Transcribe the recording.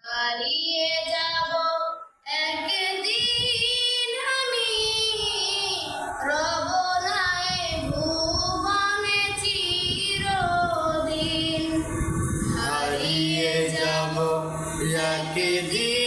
হারিয়ে যাব একদিন আমি, রব না এ ভুবনে চিরদিন। হারিয়ে যাব একদিন